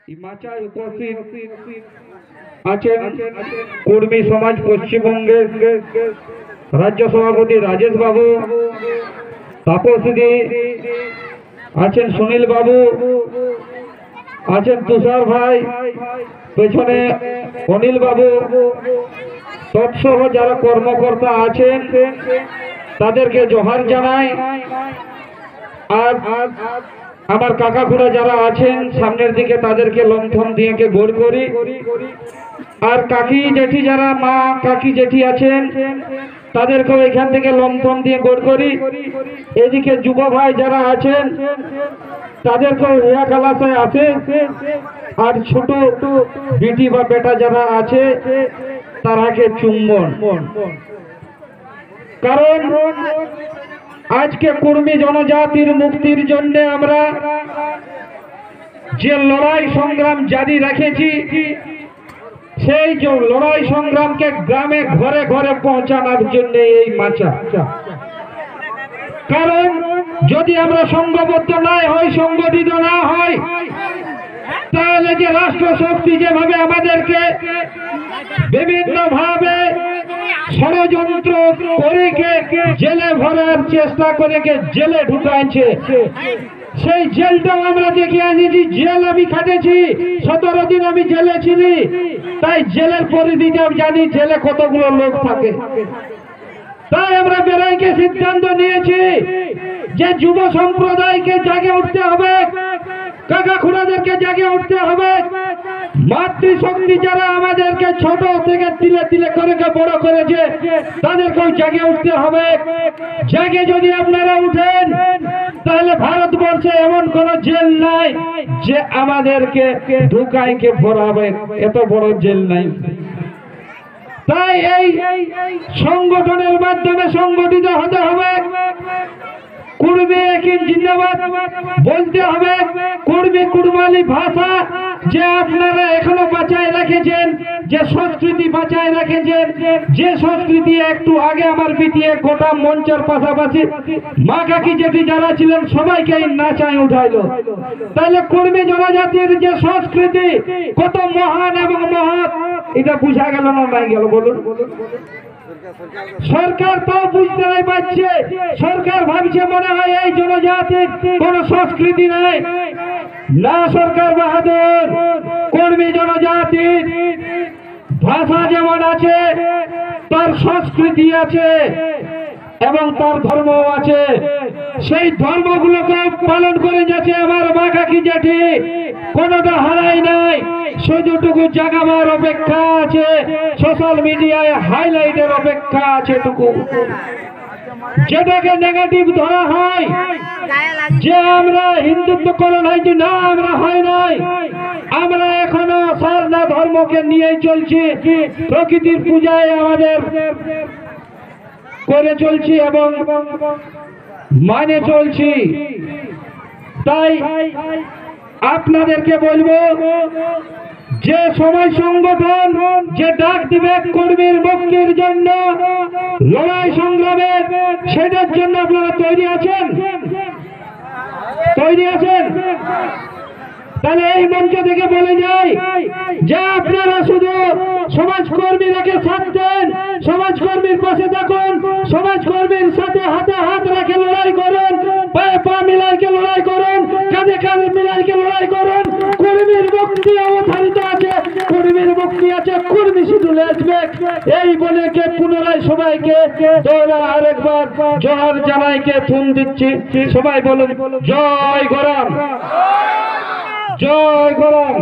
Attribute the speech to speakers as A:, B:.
A: মাচায় উপস্থিত আছেন কর্মী সমাজ পশ্চিমবঙ্গের রাজ্য সভাপতি রাজেশ বাবু, তাপসদি আছেন, সুনীল বাবু আছেন, তুষার ভাই পেছনে, অনিল বাবু, তৎসহ যারা কর্মকর্তা আছেন তাদেরকে জোহার জানাই। আর আমার কাকা খুড়া যারা আছেন সামনের দিকে তাদেরকে লণ্ঠন দিয়ে গোড় করি। আর কাকি জেঠি যারা মা কাকি জেঠি আছেন তাদেরকেও এখান থেকে লণ্ঠন দিয়ে গোড় করি। এদিকে যুব ভাই যারা আছেন তাদেরকেও রিয়া কালাসায় আছে। আর ছোট বিটি বা বেটা যারা আছে তারাকে চুম্বন। কারণ আজকে কর্মী জনজাতির মুক্তির জন্য আমরা যে লড়াই সংগ্রাম জারি রেখেছি, সেই যে লড়াই সংগ্রামকে গ্রামে ঘরে ঘরে পৌঁছানোর জন্য এই মাচা। কারণ যদি আমরা সংঘবদ্ধ না হই, সংগঠিত না হই, তাহলে যে রাষ্ট্র শক্তি যেভাবে আমাদেরকে বিভিন্ন ভাবে ষড়যন্ত্র করে জেলে ভরার চেষ্টা করে জেলে ঢুকাইছে, সেই জেলটাও আমরা দেখে আসিছি। জেল আমি খাটেছি, 17 দিন আমি জেলে ছিলি, তাই জেলের পরিধিটাও জানি, জেলে কতগুলো লোক থাকে। তাই আমরা বেলাইকে সিদ্ধান্ত নিয়েছি যে যুব সম্প্রদায়কে জাগে উঠতে হবে, কাকা খুড়াদেরকে জাগে উঠতে হবে। মাতৃশক্তি যারা আমাদেরকে ছোট থেকে তিলে তিলে করে বড় করেছে তাদেরকেও জাগে উঠতে হবে। জাগে যদি আপনারা উঠেন তাহলে ভারতবর্ষে এমন কোন জেল নাই যে আমাদেরকে ঢুকাইকে ভরাবে, এত বড় জেল নাই। তাই এই সংগঠনের মাধ্যমে সংগঠিত হতে হবে। কুর্মী একই জিন্দাবাদ বলতে হবে। কুর্মী কুড়মালি ভাষা যে আপনারা এখনো বাঁচায় রেখেছেন, যে সংস্কৃতি বাঁচায় রেখেছেন, যে সংস্কৃতি একটু আগে আমার বিটিয়ে গোটা মঞ্চের পাশাপাশি মা কাকি জেঠি যারা ছিলেন সবাইকে নাচায় উঠাইলো। তাহলে কর্মী জনজাতির যে সংস্কৃতি কত মহান এবং মহৎ, এটা বুঝা গেল না নাই গেল বলুন? সরকার তাও বুঝতে নাই পারছে। সরকার ভাবছে মনে হয় এই জনজাতির কোন সংস্কৃতি নাই। না সরকার বাহাদুর, কর্মী জনজাতির ভাষা যেমন আছে তার সংস্কৃতি আছে এবং তার ধর্ম আছে। সেই ধর্মগুলোকে পালন করে যাচ্ছে আমার মা কাকি জেঠি, কোনটা হারাই নাই। শুধুটুকু জাগাবার অপেক্ষা আছে, সোশ্যাল মিডিয়ায় হাইলাইটের অপেক্ষা আছে টুকু। যেটাকে নেগেটিভ ধরা হয় যে আমরা হিন্দুত্বকরণ হয়েছি, না আমরা হয় নাই। আমরা এখনো সারনা ধর্মকে নিয়ে চলছি, প্রকৃতির পূজায় আমাদের করে চলছি এবং মানে চলছি। তাই আপনাদেরকে বলবো যে সমাজ সংগঠন যে ডাক দিবে কর্মীর মুক্তির জন্য, লড়াই সংগ্রামের, সেটার জন্য আপনারা তৈরি আছেন? তৈরি আছেন? তাহলে এই মঞ্চ থেকে বলে যাই যে আপনারা শুধু সমাজকর্মীরাকে সাথ দেন, সমাজকর্মীর পাশে থাকুন, সমাজকর্মীর সাথে হাতে হাত রেখে লড়াই করুন, পায়ে পা মিলাইকে লড়াই করুন, কাঁধে কাঁধে মিলাইকে লড়াই করুন। কর্মীর মুক্তি অবধারিত আছে, কর্মীর মুক্তি আছে, কর্মী শুধু লেখবে। এই বলে পুনরায় সবাইকে আরেকবার জোহার জানাইকে ফোন দিচ্ছি। সবাই বলুন জয় গরম, জয় গরম।